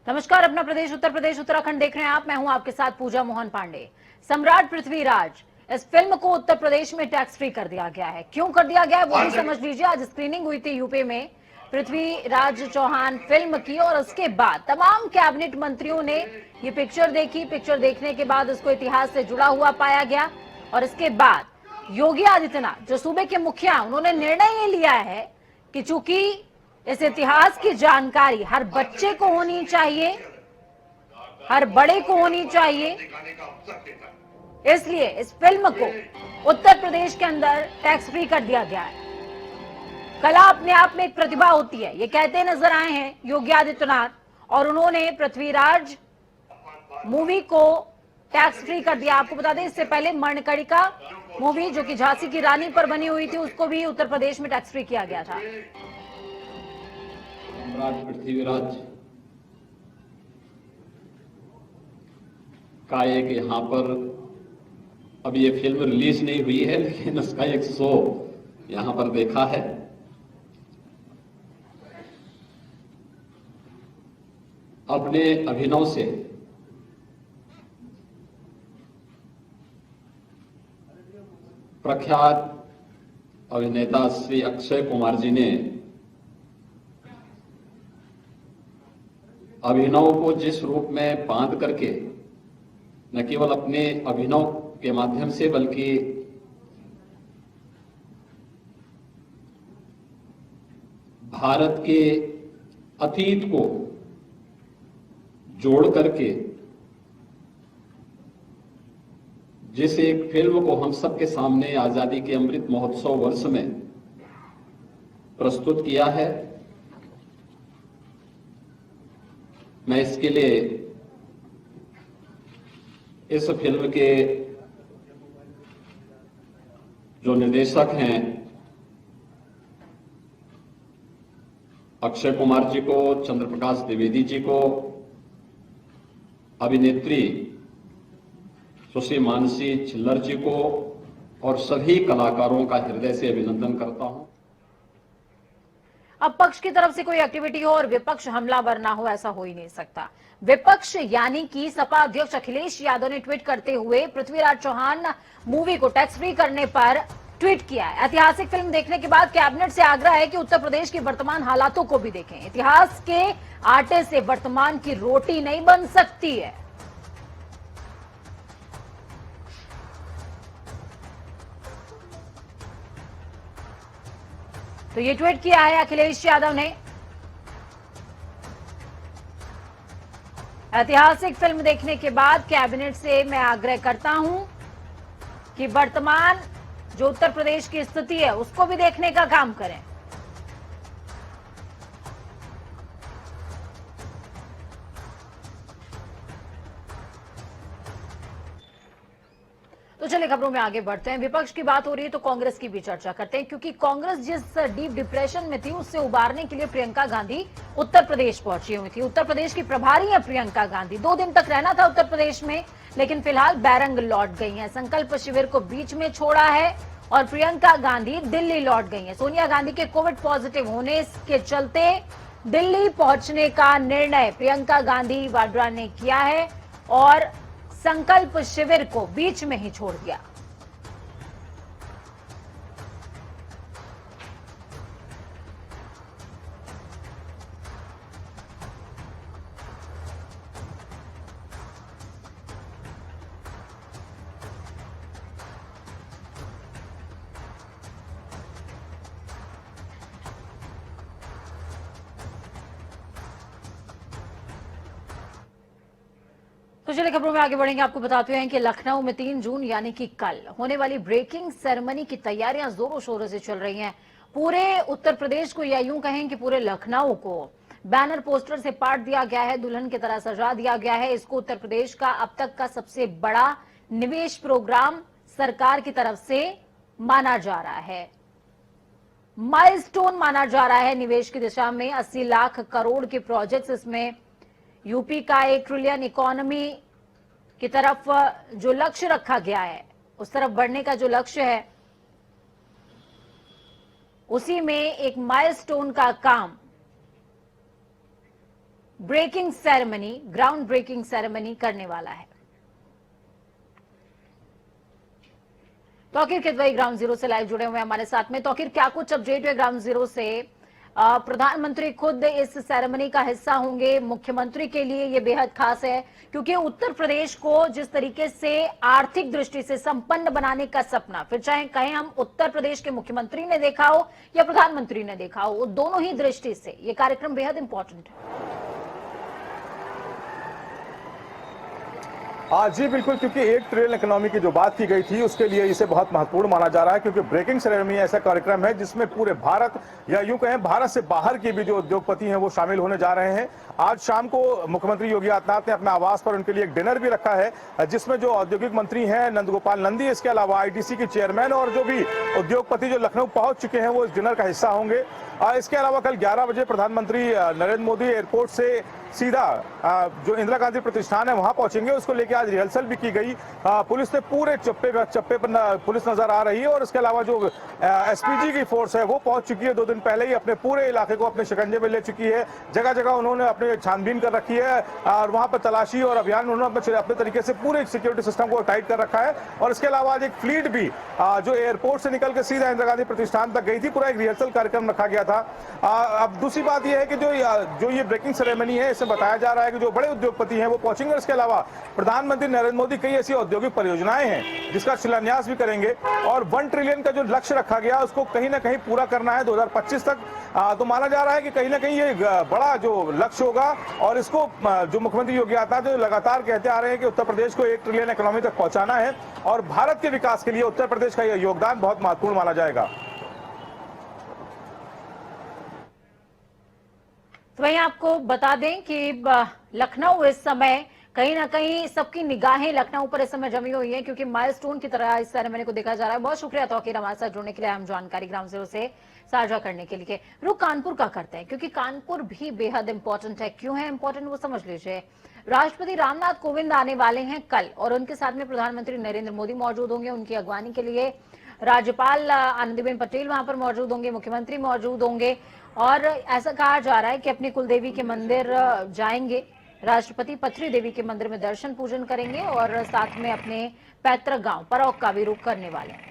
नमस्कार, अपना प्रदेश उत्तर प्रदेश उत्तराखंड देख रहे हैं आप। मैं हूं आपके साथ पूजा मोहन पांडे। सम्राट पृथ्वीराज, इस फिल्म को उत्तर प्रदेश में टैक्स फ्री कर दिया गया है। क्यों कर दिया गया है वो भी समझ लीजिए। आज स्क्रीनिंग हुई थी यूपी में पृथ्वीराज चौहान फिल्म की, और उसके बाद तमाम कैबिनेट मंत्रियों ने ये पिक्चर देखी। पिक्चर देखने के बाद उसको इतिहास से जुड़ा हुआ पाया गया, और इसके बाद योगी आदित्यनाथ जो सूबे के मुखिया, उन्होंने निर्णय ये लिया है कि चूंकि इस इतिहास की जानकारी हर बच्चे को होनी चाहिए, हर बड़े को होनी चाहिए, इसलिए इस फिल्म को उत्तर प्रदेश के अंदर टैक्स फ्री कर दिया गया है। कला अपने आप में एक प्रतिभा होती है, ये कहते नजर आए हैं योगी आदित्यनाथ, और उन्होंने पृथ्वीराज मूवी को टैक्स फ्री कर दिया। आपको बता दें, इससे पहले मणिकर्णिका मूवी जो कि झांसी की रानी पर बनी हुई थी, उसको भी उत्तर प्रदेश में टैक्स फ्री किया गया था। सम्राट पृथ्वीराज का एक यहाँ पर अभी ये फिल्म रिलीज नहीं हुई है, लेकिन उसका एक शो यहाँ पर देखा है। अपने अभिनव से प्रख्यात अभिनेता श्री अक्षय कुमार जी ने अभिनव को जिस रूप में बांध करके न केवल अपने अभिनव के माध्यम से बल्कि भारत के अतीत को जोड़ करके जिस एक फिल्म को हम सबके सामने आजादी के अमृत महोत्सव वर्ष में प्रस्तुत किया है, मैं इसके लिए इस फिल्म के जो निर्देशक हैं अक्षय कुमार जी को, चंद्रप्रकाश द्विवेदी जी को, अभिनेत्री सुश्री मानसी छिल्लर जी को और सभी कलाकारों का हृदय से अभिनंदन करता हूं। अब पक्ष की तरफ से कोई एक्टिविटी हो और विपक्ष हमलावर ना हो, ऐसा हो ही नहीं सकता। विपक्ष यानी कि सपा अध्यक्ष अखिलेश यादव ने ट्वीट करते हुए पृथ्वीराज चौहान मूवी को टैक्स फ्री करने पर ट्वीट किया है। ऐतिहासिक फिल्म देखने के बाद कैबिनेट से आग्रह है कि उत्तर प्रदेश की वर्तमान हालातों को भी देखें। इतिहास के आटे से वर्तमान की रोटी नहीं बन सकती है। तो ये ट्वीट किया है अखिलेश यादव ने। ऐतिहासिक फिल्म देखने के बाद कैबिनेट से मैं आग्रह करता हूं कि वर्तमान जो उत्तर प्रदेश की स्थिति है उसको भी देखने का काम करें। तो चलिए खबरों में आगे बढ़ते हैं। विपक्ष की बात हो रही है तो कांग्रेस की भी चर्चा करते हैं, क्योंकि कांग्रेस जिस डीप डिप्रेशन में थी उससे उबारने के लिए प्रियंका गांधी उत्तर प्रदेश पहुंची हुई थी। उत्तर प्रदेश की प्रभारी है प्रियंका गांधी। 2 दिन तक रहना था उत्तर प्रदेश में, लेकिन फिलहाल बैरंग लौट गई हैं। संकल्प शिविर को बीच में छोड़ा है और प्रियंका गांधी दिल्ली लौट गई हैं। सोनिया गांधी के कोविड पॉजिटिव होने के चलते दिल्ली पहुंचने का निर्णय प्रियंका गांधी वाड्रा ने किया है और संकल्प शिविर को बीच में ही छोड़ दिया। तो चलिए खबरों में आगे बढ़ेंगे। आपको बताते हैं कि लखनऊ में 3 जून यानी कि कल होने वाली ब्रेकिंग सेरेमनी की तैयारियां जोरों शोरों से चल रही हैं। पूरे उत्तर प्रदेश को या यूं कहें कि पूरे लखनऊ को बैनर पोस्टर से पाट दिया गया है, दुल्हन की तरह सजा दिया गया है। इसको उत्तर प्रदेश का अब तक का सबसे बड़ा निवेश प्रोग्राम सरकार की तरफ से माना जा रहा है, माइलस्टोन माना जा रहा है निवेश की दिशा में। 80 लाख करोड़ के प्रोजेक्ट्स इसमें यूपी का 1 ट्रिलियन इकोनॉमी की तरफ जो लक्ष्य रखा गया है, उस तरफ बढ़ने का जो लक्ष्य है, उसी में एक माइलस्टोन का काम breaking ceremony, ground breaking ceremony करने वाला है। Tauqeer Kidwai ground zero live लाइव जुड़े हुए हैं हमारे साथ में। तौकीर, क्या कुछ अपडेट है ग्राउंड जीरो से? प्रधानमंत्री खुद इस सेरेमनी का हिस्सा होंगे। मुख्यमंत्री के लिए ये बेहद खास है क्योंकि उत्तर प्रदेश को जिस तरीके से आर्थिक दृष्टि से संपन्न बनाने का सपना, फिर चाहे कहें हम उत्तर प्रदेश के मुख्यमंत्री ने देखा हो या प्रधानमंत्री ने देखा हो, दोनों ही दृष्टि से ये कार्यक्रम बेहद इंपॉर्टेंट है। जी बिल्कुल, क्योंकि 1 ट्रिलियन इकोनॉमी की जो बात की गई थी उसके लिए इसे बहुत महत्वपूर्ण माना जा रहा है, क्योंकि ब्रेकिंग सेरेमनी ऐसा कार्यक्रम है जिसमें पूरे भारत या यूं कहें भारत से बाहर के भी जो उद्योगपति हैं वो शामिल होने जा रहे हैं। आज शाम को मुख्यमंत्री योगी आदित्यनाथ ने अपने आवास पर उनके लिए एक डिनर भी रखा है जिसमें जो औद्योगिक मंत्री हैं नंदगोपाल नंदी, इसके अलावा आईटीसी के चेयरमैन और जो भी उद्योगपति जो लखनऊ पहुंच चुके हैं वो इस डिनर का हिस्सा होंगे। इसके अलावा कल 11 बजे प्रधानमंत्री नरेंद्र मोदी एयरपोर्ट से सीधा जो इंदिरा गांधी प्रतिष्ठान है वहां पहुंचेंगे। उसको लेकर आज रिहर्सल भी की गई। पुलिस ने पूरे चप्पे पर पुलिस नजर आ रही है और इसके अलावा जो एसपीजी की फोर्स है वो पहुंच चुकी है। 2 दिन पहले ही अपने पूरे इलाके को अपने शिकंजे में ले चुकी है। जगह जगह उन्होंने अपने छानबीन कर रखी है और वहां पर तलाशी और अभियान उन्होंने अपने तरीके से पूरे सिक्योरिटी सिस्टम को टाइट कर रखा है। और इसके अलावा आज एक फ्लीट भी जो एयरपोर्ट से निकल के सीधा इंदिरा गांधी प्रतिष्ठान तक गई थी। पूरा एक रिहर्सल कार्यक्रम रखा गया था। अब दूसरी बात यह है कि जो ये ब्रेकिंग सेरेमनी है इसमें बताया जा रहा है कि जो बड़े उद्योगपति हैं वो पहुंचेंगे। इसके अलावा प्रधानमंत्री नरेंद्र मोदी कई ऐसी औद्योगिक परियोजनाएं हैं जिसका शिलान्यास भी करेंगे और 1 ट्रिलियन का जो लक्ष्य रखा गया उसको कहीं ना कहीं पूरा करना है 2025 तक। तो माना जा रहा है कि कहीं ना कहीं ये बड़ा जो लक्ष्य होगा और इसको जो मुख्यमंत्री योगी आदित्यनाथ जो लगातार कहते आ रहे हैं कि उत्तर प्रदेश को 1 ट्रिलियन इकोनॉमी तक पहुंचाना है और भारत के विकास के लिए उत्तर प्रदेश का यह योगदान बहुत महत्वपूर्ण माना जाएगा। तो वहीं आपको बता दें कि लखनऊ इस समय कहीं ना कहीं सबकी निगाहें लखनऊ पर इस समय जमी हुई हैं क्योंकि माइलस्टोन की तरह इस सेरेमनी को देखा जा रहा है। बहुत शुक्रिया तौकीर हमारे साथ जुड़ने के लिए, हम जानकारी ग्राउंड जीरो से साझा करने के लिए। रुक कानपुर का करते हैं क्योंकि कानपुर भी बेहद इंपॉर्टेंट है। क्यों है इंपॉर्टेंट वो समझ लीजिए। राष्ट्रपति रामनाथ कोविंद आने वाले हैं कल और उनके साथ में प्रधानमंत्री नरेंद्र मोदी मौजूद होंगे। उनकी अगवानी के लिए राज्यपाल आनंदीबेन पटेल वहां पर मौजूद होंगे, मुख्यमंत्री मौजूद होंगे और ऐसा कहा जा रहा है कि अपनी कुलदेवी के मंदिर जाएंगे राष्ट्रपति। पथरी देवी के मंदिर में दर्शन पूजन करेंगे और साथ में अपने पैतृक गांव परौक का भी रुख करने वाले हैं।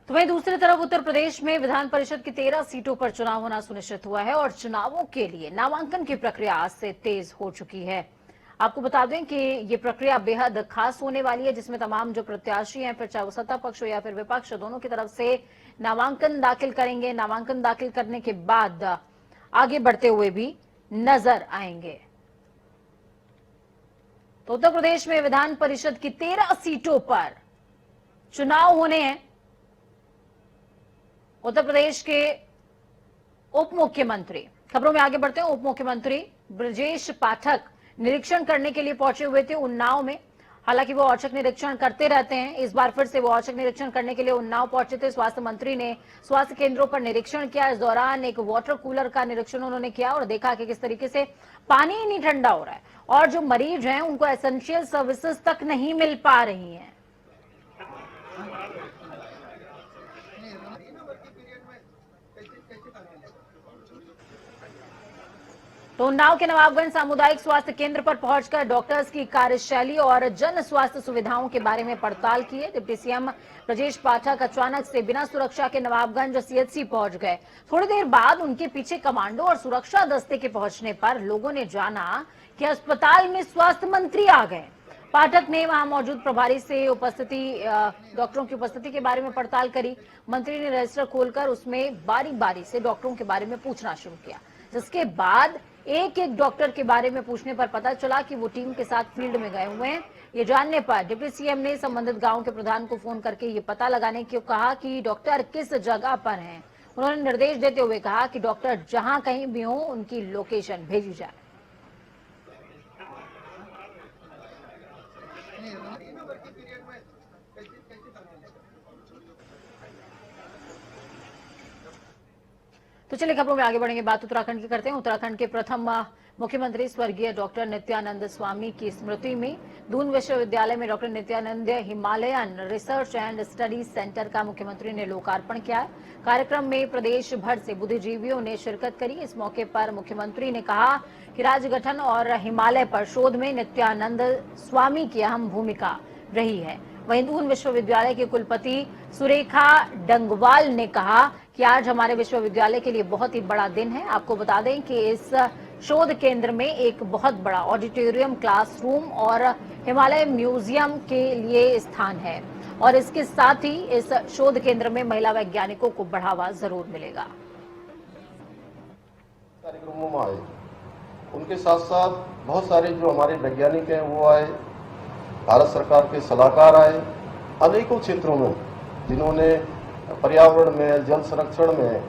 तो वहीं दूसरी तरफ उत्तर प्रदेश में विधान परिषद की 13 सीटों पर चुनाव होना सुनिश्चित हुआ है और चुनावों के लिए नामांकन की प्रक्रिया आज से तेज हो चुकी है। आपको बता दें कि ये प्रक्रिया बेहद खास होने वाली है जिसमें तमाम जो प्रत्याशी हैं, फिर चाहे वो सत्ता पक्ष हो या फिर विपक्ष, दोनों की तरफ से नामांकन दाखिल करेंगे। नामांकन दाखिल करने के बाद आगे बढ़ते हुए भी नजर आएंगे। तो उत्तर प्रदेश में विधान परिषद की 13 सीटों पर चुनाव होने हैं। उत्तर प्रदेश के उप मुख्यमंत्री, खबरों में आगे बढ़ते हैं, उप मुख्यमंत्री ब्रजेश पाठक निरीक्षण करने के लिए पहुंचे हुए थे उन्नाव में। हालांकि वो औचक निरीक्षण करते रहते हैं, इस बार फिर से वो औचक निरीक्षण करने के लिए उन्नाव पहुंचे थे। स्वास्थ्य मंत्री ने स्वास्थ्य केंद्रों पर निरीक्षण किया। इस दौरान एक वाटर कूलर का निरीक्षण उन्होंने किया और देखा कि किस तरीके से पानी ही नहीं ठंडा हो रहा है और जो मरीज हैं उनको एसेंशियल सर्विसेज तक नहीं मिल पा रही हैं। तो उन्नाव के नवाबगंज सामुदायिक स्वास्थ्य केंद्र पर पहुंचकर डॉक्टर्स की कार्यशैली और जन स्वास्थ्य सुविधाओं के बारे में पड़ताल की है। डिप्टी सीएम ब्रजेश पाठक अचानक से बिना सुरक्षा के नवाबगंज सीएचसी पहुंच गए। थोड़ी देर बाद उनके पीछे कमांडो और सुरक्षा दस्ते के पहुंचने पर लोगों ने जाना कि अस्पताल में स्वास्थ्य मंत्री आ गए। पाठक ने वहां मौजूद प्रभारी से डॉक्टरों की उपस्थिति के बारे में पड़ताल करी। मंत्री ने रजिस्टर खोलकर उसमें बारी बारी से डॉक्टरों के बारे में पूछना शुरू किया, जिसके बाद एक एक डॉक्टर के बारे में पूछने पर पता चला कि वो टीम के साथ फील्ड में गए हुए हैं। ये जानने पर डिप्टी सीएम ने संबंधित गांव के प्रधान को फोन करके ये पता लगाने को कहा कि डॉक्टर किस जगह पर हैं। उन्होंने निर्देश देते हुए कहा कि डॉक्टर जहां कहीं भी हो उनकी लोकेशन भेजी जाए। तो चलिए खबरों में आगे बढ़ेंगे, बात उत्तराखंड की करते हैं। उत्तराखंड के प्रथम मुख्यमंत्री स्वर्गीय डॉक्टर नित्यानंद स्वामी की स्मृति में दून विश्वविद्यालय में doctor Nityanand Himalayan research and study centre का मुख्यमंत्री ने लोकार्पण किया। कार्यक्रम में प्रदेश भर से बुद्धिजीवियों ने शिरकत करी। इस मौके पर मुख्यमंत्री ने कहा कि राज्य गठन और हिमालय पर शोध में नित्यानंद स्वामी की अहम भूमिका रही है। वहीं दून विश्वविद्यालय के कुलपति सुरेखा डंगवाल ने कहा कि आज हमारे विश्वविद्यालय के लिए बहुत ही बड़ा दिन है। आपको बता दें कि इस शोध केंद्र में एक बहुत बड़ा ऑडिटोरियम, क्लासरूम और हिमालय म्यूजियम के लिए स्थान है और इसके साथ ही इस शोध केंद्र में महिला वैज्ञानिकों को बढ़ावा जरूर मिलेगा। कार्यक्रमों में आए, उनके साथ साथ बहुत सारे जो हमारे वैज्ञानिक हैं वो आए, भारत सरकार के सलाहकार आए, अनेकों क्षेत्रों में जिन्होंने पर्यावरण में, जल संरक्षण में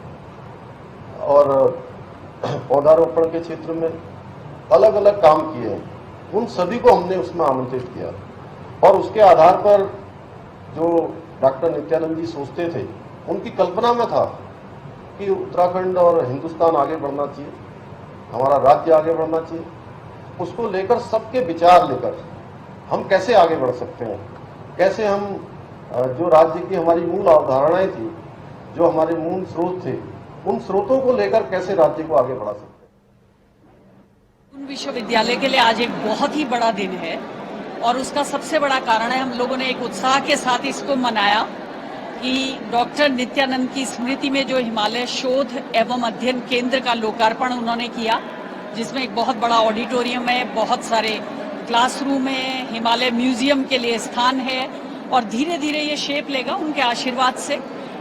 और पौधारोपण के क्षेत्र में अलग अलग काम किए। उन सभी को हमने उसमें आमंत्रित किया और उसके आधार पर जो डॉक्टर नित्यानंद जी सोचते थे, उनकी कल्पना में था कि उत्तराखंड और हिंदुस्तान आगे बढ़ना चाहिए, हमारा राज्य आगे बढ़ना चाहिए। उसको लेकर सबके विचार लेकर हम कैसे आगे बढ़ सकते हैं, कैसे हम जो राज्य की हमारी मूल अवधारणाएं थी, जो हमारे मूल स्रोत थे, उन स्रोतों को लेकर कैसे राज्य को आगे बढ़ा सकते हैं। दून विश्वविद्यालय के लिए आज एक बहुत ही बड़ा दिन है और उसका सबसे बड़ा कारण है, हम लोगों ने एक उत्साह के साथ इसको मनाया कि डॉक्टर नित्यानंद की स्मृति में जो हिमालय शोध एवं अध्ययन केंद्र का लोकार्पण उन्होंने किया, जिसमें एक बहुत बड़ा ऑडिटोरियम है, बहुत सारे क्लासरूम है, हिमालय म्यूजियम के लिए स्थान है और धीरे धीरे ये शेप लेगा उनके आशीर्वाद से,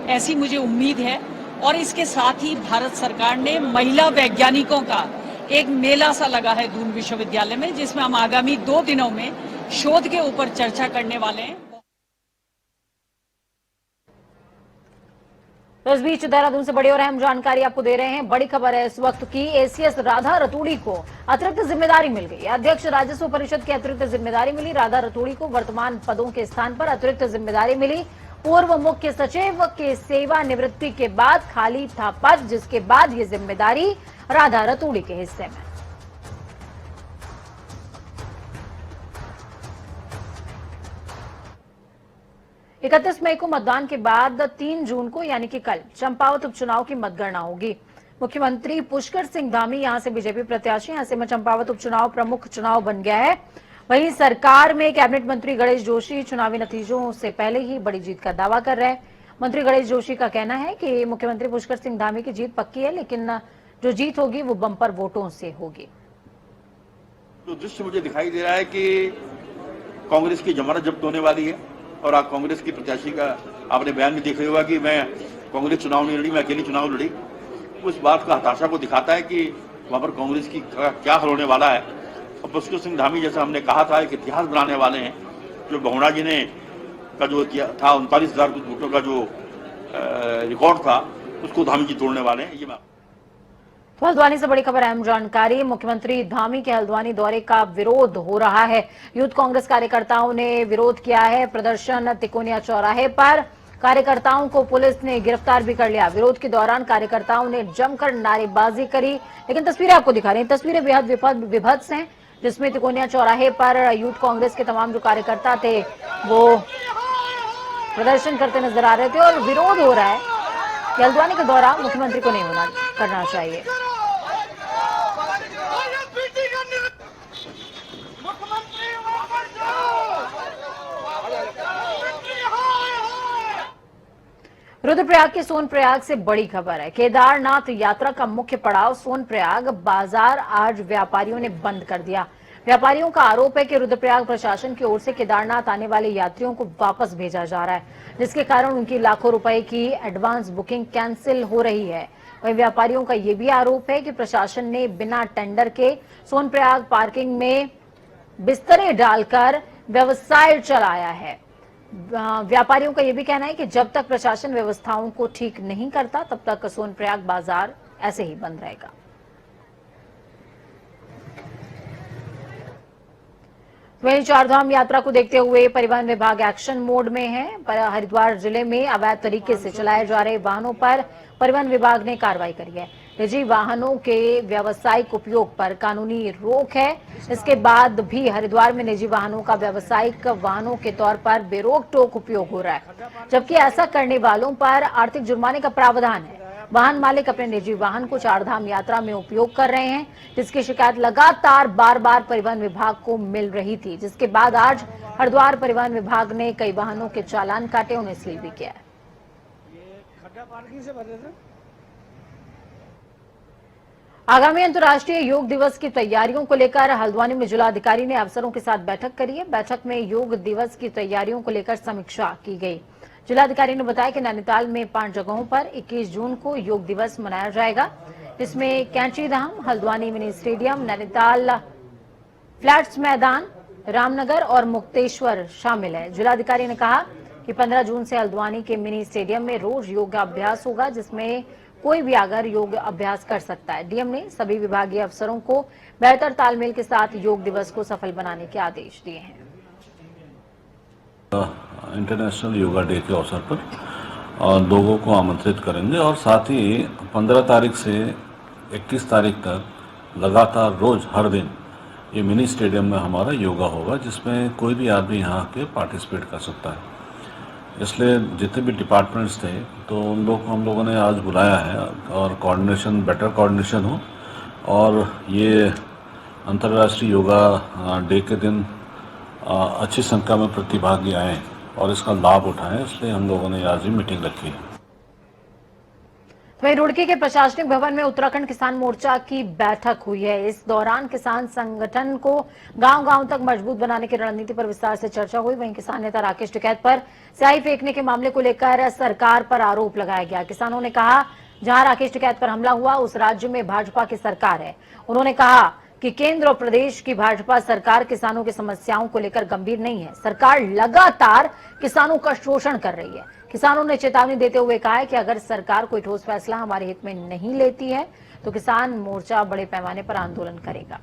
ऐसी मुझे उम्मीद है। और इसके साथ ही भारत सरकार ने महिला वैज्ञानिकों का एक मेला सा लगा है दून विश्वविद्यालय में, जिसमें हम आगामी 2 दिनों में शोध के ऊपर चर्चा करने वाले हैं। तो इस बीच देहरादून से बड़ी और अहम जानकारी आपको दे रहे हैं। बड़ी खबर है इस वक्त की, एसीएस राधा रतूड़ी को अतिरिक्त जिम्मेदारी मिल गई। अध्यक्ष राजस्व परिषद की अतिरिक्त जिम्मेदारी मिली। राधा रतूड़ी को वर्तमान पदों के स्थान पर अतिरिक्त जिम्मेदारी मिली। पूर्व मुख्य सचिव के सेवानिवृत्ति के बाद खाली था पद, जिसके बाद ये जिम्मेदारी राधा रतूड़ी के हिस्से में। इकतीस मई को मतदान के बाद 3 जून को यानी कि कल चंपावत उपचुनाव की मतगणना होगी। मुख्यमंत्री पुष्कर सिंह धामी यहां से बीजेपी प्रत्याशी, ऐसे में चंपावत उपचुनाव प्रमुख चुनाव बन गया है। वहीं सरकार में कैबिनेट मंत्री गणेश जोशी चुनावी नतीजों से पहले ही बड़ी जीत का दावा कर रहे हैं। मंत्री गणेश जोशी का कहना है कि मुख्यमंत्री पुष्कर सिंह धामी की जीत पक्की है, लेकिन जो जीत होगी वो बम्पर वोटों से होगी। जो दृश्य मुझे दिखाई दे रहा है कि कांग्रेस की जमानत जब्त होने वाली है और आप कांग्रेस की प्रत्याशी का आपने बयान भी देख रहे होगा कि मैं कांग्रेस चुनाव नहीं लड़ी, मैं अकेली चुनाव लड़ी। उस बात का हताशा को दिखाता है कि वहां पर कांग्रेस की क्या हल होने वाला है। और पुष्कर सिंह धामी जैसा हमने कहा था एक इतिहास बनाने वाले हैं। जो बहुणा जी ने का जो था 39,000 कुछ वोटों का जो रिकॉर्ड था, उसको धामी जी तोड़ने वाले हैं। ये तो हल्द्वानी से बड़ी खबर, अहम जानकारी। मुख्यमंत्री धामी के हल्द्वानी दौरे का विरोध हो रहा है। यूथ कांग्रेस कार्यकर्ताओं ने विरोध किया है। प्रदर्शन तिकोनिया चौराहे पर, कार्यकर्ताओं को पुलिस ने गिरफ्तार भी कर लिया। विरोध के दौरान कार्यकर्ताओं ने जमकर नारेबाजी करी, लेकिन तस्वीरें आपको दिखा रही हैं। तस्वीरें बेहद विभत्स हैं, जिसमें तिकोनिया चौराहे पर यूथ कांग्रेस के तमाम जो कार्यकर्ता थे वो प्रदर्शन करते नजर आ रहे थे और विरोध हो रहा है कि हल्द्वानी का दौरा मुख्यमंत्री को नहीं करना चाहिए। रुद्रप्रयाग के सोनप्रयाग से बड़ी खबर है। केदारनाथ यात्रा का मुख्य पड़ाव सोनप्रयाग बाजार आज व्यापारियों ने बंद कर दिया। व्यापारियों का आरोप है कि रुद्रप्रयाग प्रशासन की ओर से केदारनाथ आने वाले यात्रियों को वापस भेजा जा रहा है, जिसके कारण उनकी लाखों रुपए की एडवांस बुकिंग कैंसिल हो रही है। वहीं व्यापारियों का यह भी आरोप है कि प्रशासन ने बिना टेंडर के सोनप्रयाग पार्किंग में बिस्तरे डालकर व्यवसाय चलाया है। व्यापारियों का यह भी कहना है कि जब तक प्रशासन व्यवस्थाओं को ठीक नहीं करता, तब तक सोनप्रयाग बाजार ऐसे ही बंद रहेगा। वहीं चारधाम यात्रा को देखते हुए परिवहन विभाग एक्शन मोड में है। पर हरिद्वार जिले में अवैध तरीके से चलाए जा रहे वाहनों पर परिवहन विभाग ने कार्रवाई करी है। निजी वाहनों के व्यावसायिक उपयोग पर कानूनी रोक है। इसके बाद भी हरिद्वार में निजी वाहनों का व्यावसायिक वाहनों के तौर पर बेरोक टोक उपयोग हो रहा है, जबकि ऐसा करने वालों पर आर्थिक जुर्माने का प्रावधान है। वाहन मालिक अपने निजी वाहन को चारधाम यात्रा में उपयोग कर रहे हैं, जिसकी शिकायत लगातार बार परिवहन विभाग को मिल रही थी, जिसके बाद आज हरिद्वार परिवहन विभाग ने कई वाहनों के चालान काटे, उन्हें सील भी किया। आगामी अंतर्राष्ट्रीय योग दिवस की तैयारियों को लेकर हल्द्वानी में जिलाधिकारी ने अफसरों के साथ बैठक करी है। बैठक में योग दिवस की तैयारियों को लेकर समीक्षा की गई। जिलाधिकारी ने बताया कि नैनीताल में 5 जगहों पर 21 जून को योग दिवस मनाया जाएगा। इसमें Kainchi Dham, Haldwani mini stadium, Nainital flats मैदान, रामनगर और मुक्तेश्वर शामिल है। जिलाधिकारी ने कहा कि 15 जून से हल्द्वानी के मिनी स्टेडियम में रोज योगाभ्यास होगा, जिसमें कोई भी आकर योग अभ्यास कर सकता है। डीएम ने सभी विभागीय अफसरों को बेहतर तालमेल के साथ योग दिवस को सफल बनाने के आदेश दिए हैं। इंटरनेशनल योगा डे के अवसर पर लोगों को आमंत्रित करेंगे और साथ ही 15 तारीख से 21 तारीख तक लगातार रोज हर दिन ये मिनी स्टेडियम में हमारा योगा होगा, जिसमें कोई भी आदमी यहाँ के पार्टिसिपेट कर सकता है। इसलिए जितने भी डिपार्टमेंट्स थे तो हम लोगों ने आज बुलाया है और बेटर कोऑर्डिनेशन हो और ये अंतर्राष्ट्रीय योगा डे के दिन अच्छी संख्या में प्रतिभागी आए और इसका लाभ उठाएं, इसलिए हम लोगों ने आज ही मीटिंग रखी है। वहीं रुड़की के प्रशासनिक भवन में उत्तराखंड किसान मोर्चा की बैठक हुई है। इस दौरान किसान संगठन को गांव-गांव तक मजबूत बनाने की रणनीति पर विस्तार से चर्चा हुई। वहीं किसान नेता राकेश टिकैत पर स्याही फेंकने के मामले को लेकर सरकार पर आरोप लगाया गया। किसानों ने कहा, जहां राकेश टिकैत पर हमला हुआ उस राज्य में भाजपा की सरकार है। उन्होंने कहा कि केंद्र और प्रदेश की भाजपा सरकार किसानों की समस्याओं को लेकर गंभीर नहीं है। सरकार लगातार किसानों का शोषण कर रही है। किसानों ने चेतावनी देते हुए कहा है कि अगर सरकार कोई ठोस फैसला हमारे हित में नहीं लेती है तो किसान मोर्चा बड़े पैमाने पर आंदोलन करेगा।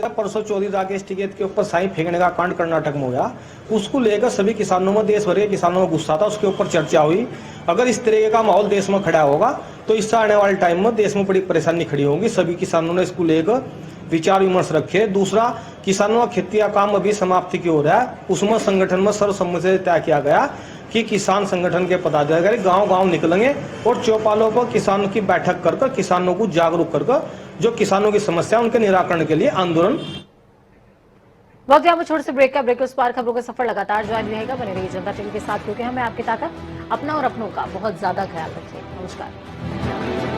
परसों चौधरी राकेश टिकैत के ऊपर स्याही फेंकने का कांड कर्नाटक में हुआ, उसको लेकर सभी किसानों में, देश भर के किसानों में गुस्सा था। उसके ऊपर चर्चा हुई। अगर इस तरीके का माहौल देश में खड़ा होगा तो इससे आने वाले टाइम में देश में बड़ी परेशानी खड़ी होगी। सभी किसानों ने इसको लेकर विचार विमर्श रखे। दूसरा, किसानों का खेती का काम अभी समाप्ति की ओर है। उसमें संगठन में सर्वसम्मति से तय किया गया कि किसान संगठन के पदाधिकारी गांव-गांव निकलेंगे और चौपालों पर किसानों की बैठक कर किसानों को जागरूक कर जो किसानों की समस्या उनके निराकरण के लिए आंदोलन। वक्त यहाँ पर छोटे से ब्रेक का। ब्रेक उस पार खबरों का सफर लगातार जारी रहेगा। बने रहिए जनता टीवी के साथ, क्योंकि हमें आपकी ताकत, अपना और अपनों का बहुत ज्यादा ख्याल रखिए। नमस्कार।